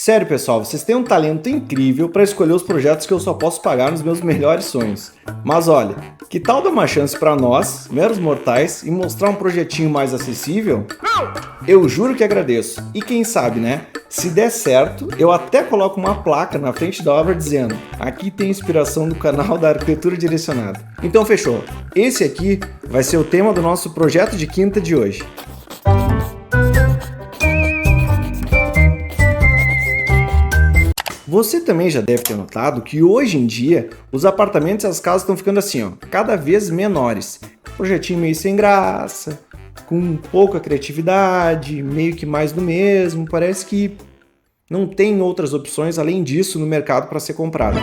Sério, pessoal, vocês têm um talento incrível para escolher os projetos que eu só posso pagar nos meus melhores sonhos. Mas olha, que tal dar uma chance para nós, meros mortais, e mostrar um projetinho mais acessível? Eu juro que agradeço. E quem sabe, né? Se der certo, eu até coloco uma placa na frente da obra dizendo: aqui tem inspiração do canal da Arquitetura Direcionada. Então fechou. Esse aqui vai ser o tema do nosso projeto de quinta de hoje. Você também já deve ter notado que hoje em dia os apartamentos e as casas estão ficando assim, ó, cada vez menores. Projetinho meio sem graça, com pouca criatividade, meio que mais do mesmo. Parece que não tem outras opções além disso no mercado para ser comprado.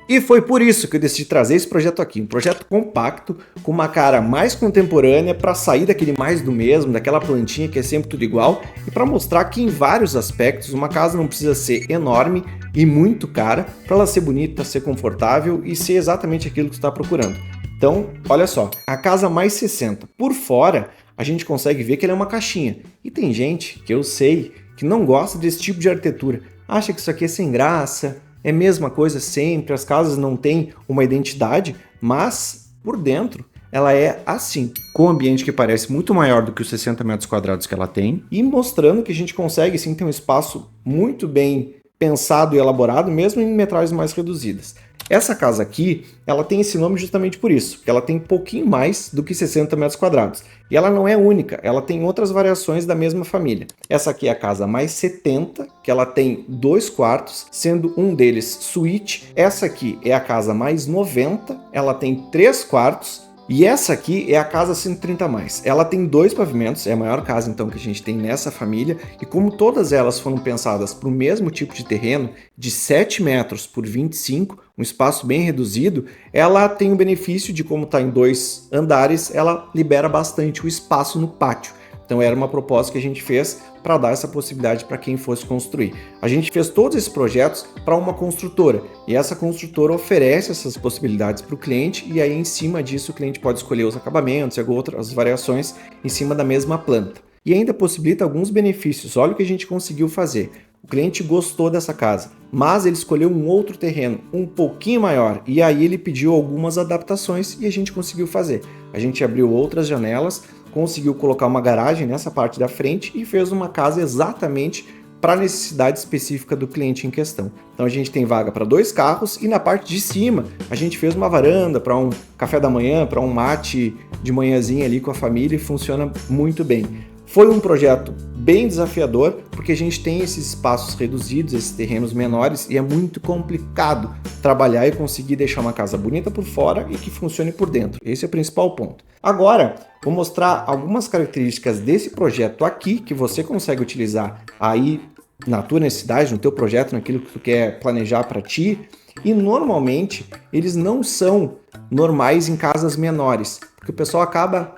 E foi por isso que eu decidi trazer esse projeto aqui, um projeto compacto, com uma cara mais contemporânea, para sair daquele mais do mesmo, daquela plantinha que é sempre tudo igual, e para mostrar que em vários aspectos uma casa não precisa ser enorme e muito cara para ela ser bonita, ser confortável e ser exatamente aquilo que você está procurando. Então, olha só, a casa mais 60. Por fora, a gente consegue ver que ela é uma caixinha. E tem gente, que eu sei, que não gosta desse tipo de arquitetura. Acha que isso aqui é sem graça, é a mesma coisa sempre, as casas não têm uma identidade, mas por dentro ela é assim, com um ambiente que parece muito maior do que os 60 metros quadrados que ela tem, e mostrando que a gente consegue sim ter um espaço muito bem pensado e elaborado, mesmo em metragens mais reduzidas. Essa casa aqui, ela tem esse nome justamente por isso, porque ela tem um pouquinho mais do que 60 metros quadrados. E ela não é única, ela tem outras variações da mesma família. Essa aqui é a casa mais 70, que ela tem 2 quartos, sendo um deles suíte. Essa aqui é a casa mais 90, ela tem 3 quartos. E essa aqui é a casa 130+. Ela tem 2 pavimentos, é a maior casa então que a gente tem nessa família, e como todas elas foram pensadas para o mesmo tipo de terreno, de 7 metros por 25, um espaço bem reduzido, ela tem o benefício de, como está em 2 andares, ela libera bastante o espaço no pátio. Então era uma proposta que a gente fez para dar essa possibilidade para quem fosse construir. A gente fez todos esses projetos para uma construtora, e essa construtora oferece essas possibilidades para o cliente, e aí em cima disso o cliente pode escolher os acabamentos e outras variações em cima da mesma planta. E ainda possibilita alguns benefícios. Olha o que a gente conseguiu fazer. O cliente gostou dessa casa, mas ele escolheu um outro terreno um pouquinho maior, e aí ele pediu algumas adaptações e a gente conseguiu fazer. A gente abriu outras janelas, conseguiu colocar uma garagem nessa parte da frente e fez uma casa exatamente para a necessidade específica do cliente em questão. Então a gente tem vaga para 2 carros, e na parte de cima a gente fez uma varanda para um café da manhã, para um mate de manhãzinha ali com a família, e funciona muito bem. Foi um projeto bem desafiador, porque a gente tem esses espaços reduzidos, esses terrenos menores, e é muito complicado trabalhar e conseguir deixar uma casa bonita por fora e que funcione por dentro. Esse é o principal ponto. Agora, vou mostrar algumas características desse projeto aqui, que você consegue utilizar aí na tua necessidade, no teu projeto, naquilo que tu quer planejar para ti. E normalmente eles não são normais em casas menores, porque o pessoal acaba,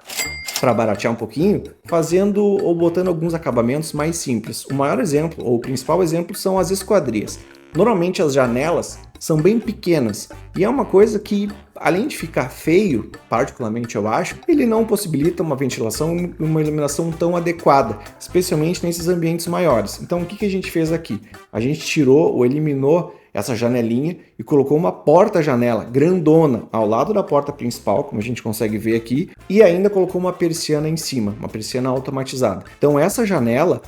para baratear um pouquinho, fazendo ou botando alguns acabamentos mais simples. O maior exemplo, ou o principal exemplo, são as esquadrias. Normalmente as janelas são bem pequenas, e é uma coisa que, além de ficar feio, particularmente eu acho, ele não possibilita uma ventilação e uma iluminação tão adequada, especialmente nesses ambientes maiores. Então o que a gente fez aqui? A gente tirou ou eliminou essa janelinha e colocou uma porta-janela grandona ao lado da porta principal, como a gente consegue ver aqui, e ainda colocou uma persiana em cima, uma persiana automatizada. Então essa janela,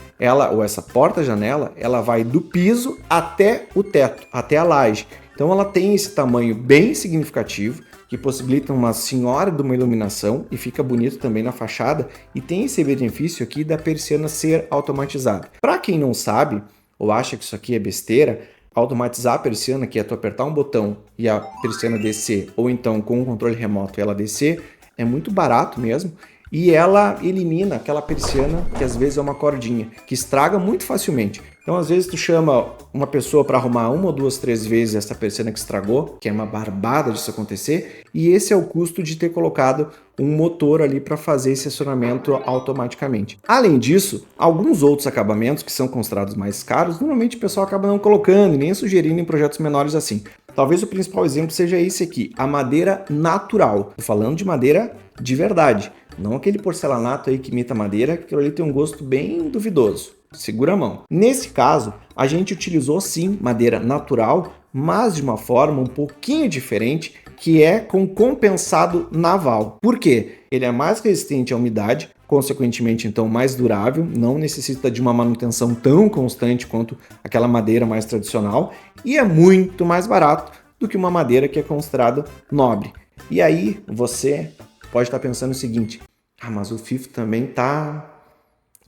essa porta-janela, ela vai do piso até o teto, até a laje. Então ela tem esse tamanho bem significativo, que possibilita uma senhora de uma iluminação e fica bonito também na fachada, e tem esse benefício aqui da persiana ser automatizada. Para quem não sabe, ou acha que isso aqui é besteira, automatizar a persiana, que é tu apertar um botão e a persiana descer, ou então com o controle remoto ela descer, é muito barato mesmo, e ela elimina aquela persiana que às vezes é uma cordinha, que estraga muito facilmente. Então às vezes tu chama uma pessoa para arrumar 1 ou 2, 3 vezes essa persiana que estragou, que é uma barbada disso acontecer, e esse é o custo de ter colocado um motor ali para fazer esse acionamento automaticamente. Além disso, alguns outros acabamentos que são considerados mais caros, normalmente o pessoal acaba não colocando e nem sugerindo em projetos menores assim. Talvez o principal exemplo seja esse aqui, a madeira natural. Tô falando de madeira de verdade, não aquele porcelanato aí que imita madeira, que aquilo ali tem um gosto bem duvidoso. segura a mão. Nesse caso, a gente utilizou sim madeira natural, mas de uma forma um pouquinho diferente, que é com compensado naval. Por quê? Ele é mais resistente à umidade, consequentemente então mais durável, não necessita de uma manutenção tão constante quanto aquela madeira mais tradicional e é muito mais barato do que uma madeira que é considerada nobre. E aí você pode estar pensando o seguinte: mas o FIFO também está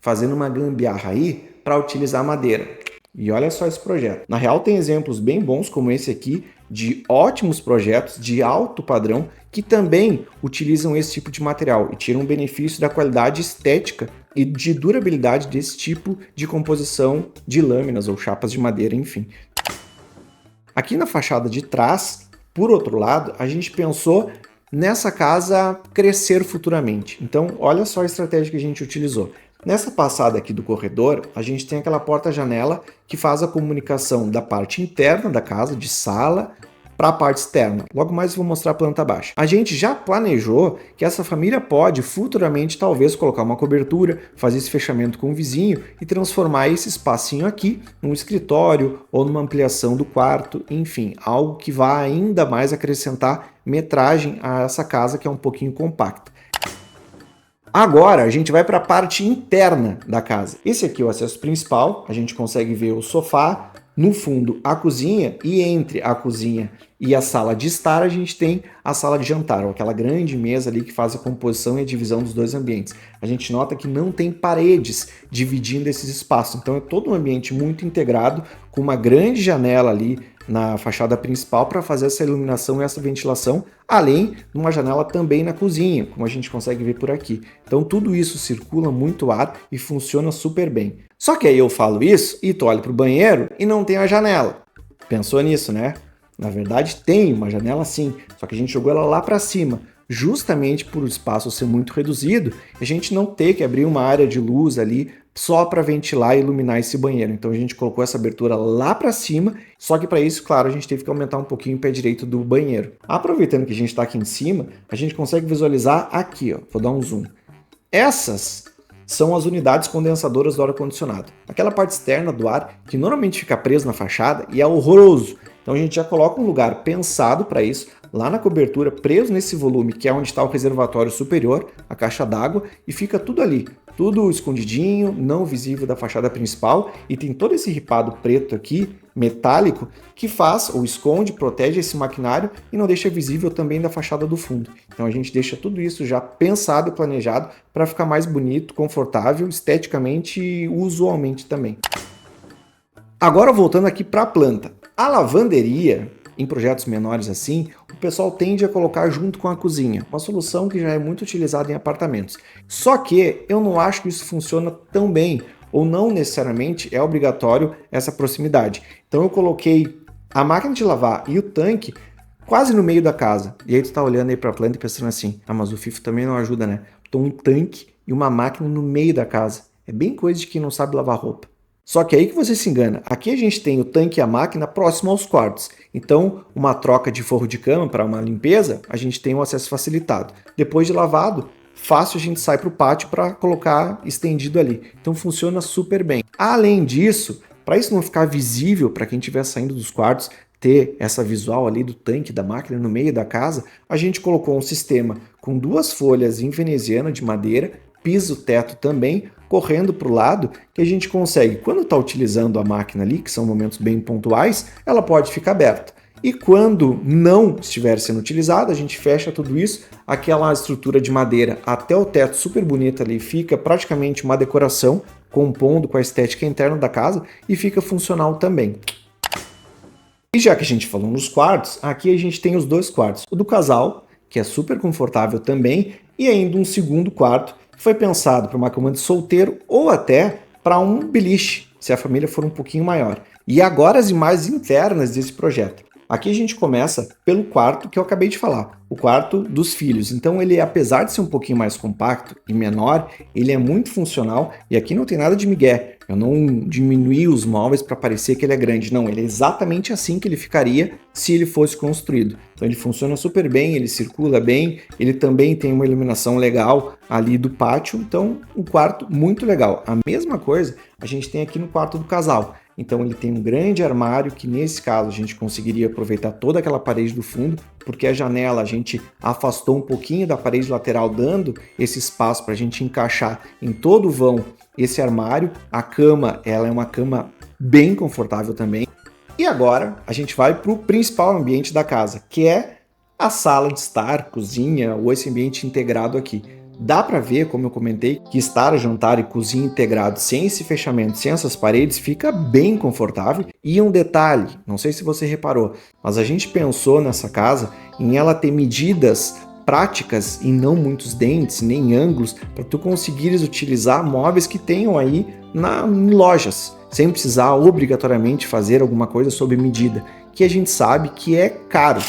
fazendo uma gambiarra aí para utilizar madeira. E olha só esse projeto. Na real tem exemplos bem bons como esse aqui, de ótimos projetos de alto padrão que também utilizam esse tipo de material e tiram benefício da qualidade estética e de durabilidade desse tipo de composição de lâminas ou chapas de madeira, enfim. Aqui na fachada de trás, por outro lado, a gente pensou nessa casa crescer futuramente. Então, olha só a estratégia que a gente utilizou. Nessa passada aqui do corredor, a gente tem aquela porta-janela que faz a comunicação da parte interna da casa, de sala, para a parte externa. Logo mais eu vou mostrar a planta baixa. A gente já planejou que essa família pode futuramente talvez colocar uma cobertura, fazer esse fechamento com o vizinho e transformar esse espacinho aqui num escritório ou numa ampliação do quarto, enfim, algo que vá ainda mais acrescentar metragem a essa casa que é um pouquinho compacta. Agora a gente vai para a parte interna da casa. Esse aqui é o acesso principal, a gente consegue ver o sofá, no fundo a cozinha e entre a cozinha e a sala de estar a gente tem a sala de jantar, ou aquela grande mesa ali que faz a composição e a divisão dos dois ambientes. A gente nota que não tem paredes dividindo esses espaços, então é todo um ambiente muito integrado com uma grande janela ali na fachada principal para fazer essa iluminação e essa ventilação, além de uma janela também na cozinha, como a gente consegue ver por aqui. Então tudo isso circula muito ar e funciona super bem. Só que aí eu falo isso e tu olha para o banheiro e não tem a janela. Pensou nisso, né? Na verdade tem uma janela sim, só que a gente jogou ela lá para cima, justamente por o espaço ser muito reduzido, a gente não ter que abrir uma área de luz ali só para ventilar e iluminar esse banheiro. Então a gente colocou essa abertura lá para cima, só que para isso, claro, a gente teve que aumentar um pouquinho o pé direito do banheiro. Aproveitando que a gente está aqui em cima, a gente consegue visualizar aqui, ó, vou dar um zoom. Essas são as unidades condensadoras do ar-condicionado. Aquela parte externa do ar que normalmente fica preso na fachada e é horroroso. Então a gente já coloca um lugar pensado para isso, lá na cobertura, preso nesse volume, que é onde está o reservatório superior, a caixa d'água, e fica tudo ali, tudo escondidinho, não visível da fachada principal, e tem todo esse ripado preto aqui, metálico, que faz ou esconde, protege esse maquinário e não deixa visível também da fachada do fundo. Então a gente deixa tudo isso já pensado e planejado para ficar mais bonito, confortável, esteticamente e usualmente também. Agora voltando aqui para a planta. A lavanderia, em projetos menores assim, o pessoal tende a colocar junto com a cozinha, uma solução que já é muito utilizada em apartamentos. Só que eu não acho que isso funciona tão bem, ou não necessariamente é obrigatório essa proximidade. Então eu coloquei a máquina de lavar e o tanque quase no meio da casa. E aí tu tá olhando aí para a planta e pensando assim, mas o FIFO também não ajuda, né? Então um tanque e uma máquina no meio da casa. É bem coisa de quem não sabe lavar roupa. Só que aí que você se engana, aqui a gente tem o tanque e a máquina próximo aos quartos, então uma troca de forro de cama para uma limpeza, a gente tem um acesso facilitado. Depois de lavado, fácil a gente sai para o pátio para colocar estendido ali, então funciona super bem. Além disso, para isso não ficar visível para quem estiver saindo dos quartos, ter essa visual ali do tanque da máquina no meio da casa, a gente colocou um sistema com 2 folhas em veneziana de madeira, piso-teto também, correndo para o lado, que a gente consegue, quando está utilizando a máquina ali, que são momentos bem pontuais, ela pode ficar aberta. E quando não estiver sendo utilizada, a gente fecha tudo isso, aquela estrutura de madeira até o teto super bonita ali, fica praticamente uma decoração, compondo com a estética interna da casa e fica funcional também. E já que a gente falou nos quartos, aqui a gente tem os 2 quartos. O do casal, que é super confortável também, e ainda um segundo quarto, foi pensado para uma cama de solteiro ou até para um beliche, se a família for um pouquinho maior. E agora as imagens internas desse projeto. Aqui a gente começa pelo quarto que eu acabei de falar, o quarto dos filhos. Então ele, apesar de ser um pouquinho mais compacto e menor, ele é muito funcional e aqui não tem nada de migué. Eu não diminuí os móveis para parecer que ele é grande, não, ele é exatamente assim que ele ficaria se ele fosse construído. Então ele funciona super bem, ele circula bem, ele também tem uma iluminação legal ali do pátio, então um quarto muito legal. A mesma coisa a gente tem aqui no quarto do casal. Então ele tem um grande armário que nesse caso a gente conseguiria aproveitar toda aquela parede do fundo, porque a janela a gente afastou um pouquinho da parede lateral, dando esse espaço para a gente encaixar em todo o vão esse armário. A cama, ela é uma cama bem confortável também. E agora a gente vai para o principal ambiente da casa, que é a sala de estar, cozinha ou esse ambiente integrado aqui. Dá para ver, como eu comentei, que estar, jantar e cozinha integrado sem esse fechamento, sem essas paredes, fica bem confortável. E um detalhe, não sei se você reparou, mas a gente pensou nessa casa em ela ter medidas práticas e não muitos dentes, nem ângulos, para tu conseguires utilizar móveis que tenham aí em lojas, sem precisar obrigatoriamente fazer alguma coisa sob medida, que a gente sabe que é caro.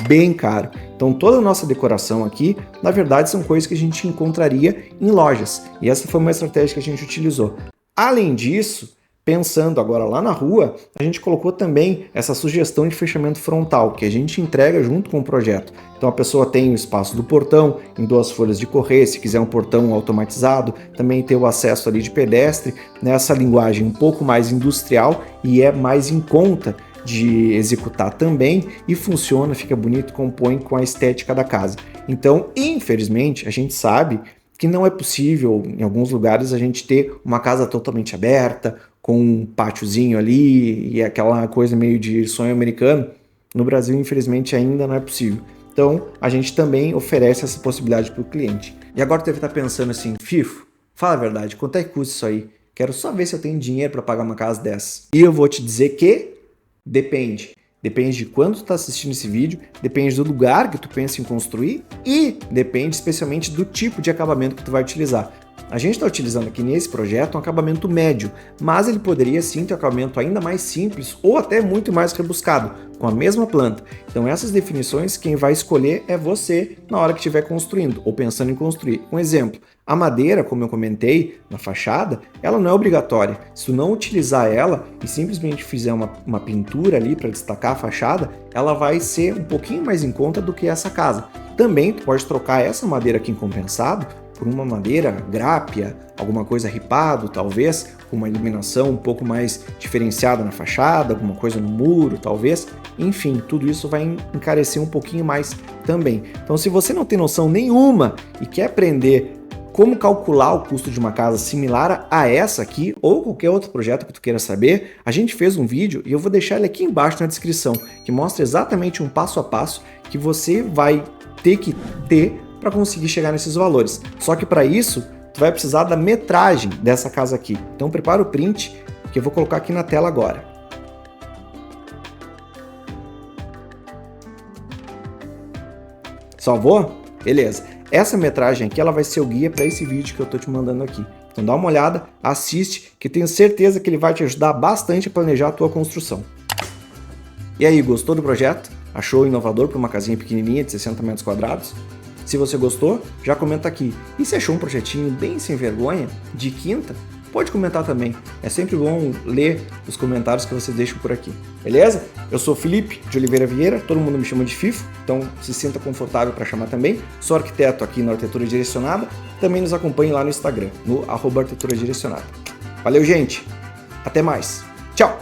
Bem caro. Então toda a nossa decoração aqui, na verdade, são coisas que a gente encontraria em lojas. E essa foi uma estratégia que a gente utilizou. Além disso, pensando agora lá na rua, a gente colocou também essa sugestão de fechamento frontal, que a gente entrega junto com o projeto. Então a pessoa tem o espaço do portão, em 2 folhas de correr, se quiser um portão automatizado, também tem o acesso ali de pedestre, nessa linguagem um pouco mais industrial e é mais em conta de executar também, e funciona, fica bonito, compõe com a estética da casa. Então, infelizmente, a gente sabe que não é possível, em alguns lugares, a gente ter uma casa totalmente aberta, com um pátiozinho ali, e aquela coisa meio de sonho americano. No Brasil, infelizmente, ainda não é possível. Então, a gente também oferece essa possibilidade para o cliente. E agora deve estar pensando assim, Fifo, fala a verdade, quanto é que custa isso aí? Quero só ver se eu tenho dinheiro para pagar uma casa dessa. E eu vou te dizer que depende. Depende de quando tu está assistindo esse vídeo, depende do lugar que tu pensa em construir e depende especialmente do tipo de acabamento que tu vai utilizar. A gente está utilizando aqui nesse projeto um acabamento médio, mas ele poderia sim ter um acabamento ainda mais simples ou até muito mais rebuscado, com a mesma planta. Então essas definições quem vai escolher é você na hora que estiver construindo ou pensando em construir. Um exemplo, a madeira, como eu comentei, na fachada, ela não é obrigatória. Se tu não utilizar ela e simplesmente fizer uma pintura ali para destacar a fachada, ela vai ser um pouquinho mais em conta do que essa casa. Também tu pode trocar essa madeira aqui em compensado por uma madeira grápia, alguma coisa ripado, talvez, com uma iluminação um pouco mais diferenciada na fachada, alguma coisa no muro, talvez. Enfim, tudo isso vai encarecer um pouquinho mais também. Então, se você não tem noção nenhuma e quer aprender como calcular o custo de uma casa similar a essa aqui, ou qualquer outro projeto que tu queira saber, a gente fez um vídeo e eu vou deixar ele aqui embaixo na descrição, que mostra exatamente um passo a passo que você vai ter que ter para conseguir chegar nesses valores. Só que para isso, tu vai precisar da metragem dessa casa aqui. Então prepara o print que eu vou colocar aqui na tela agora. Salvou? Beleza. Essa metragem aqui ela vai ser o guia para esse vídeo que eu estou te mandando aqui. Então dá uma olhada, assiste, que tenho certeza que ele vai te ajudar bastante a planejar a tua construção. E aí, gostou do projeto? Achou inovador para uma casinha pequenininha de 60 metros quadrados? Se você gostou, já comenta aqui. E se achou um projetinho bem sem vergonha, de quinta, pode comentar também. É sempre bom ler os comentários que vocês deixam por aqui. Beleza? Eu sou Felipe de Oliveira Vieira, todo mundo me chama de Fifo, então se sinta confortável para chamar também. Sou arquiteto aqui na Arquitetura Direcionada. Também nos acompanhe lá no Instagram, no @arquitetura direcionada. Valeu, gente! Até mais! Tchau!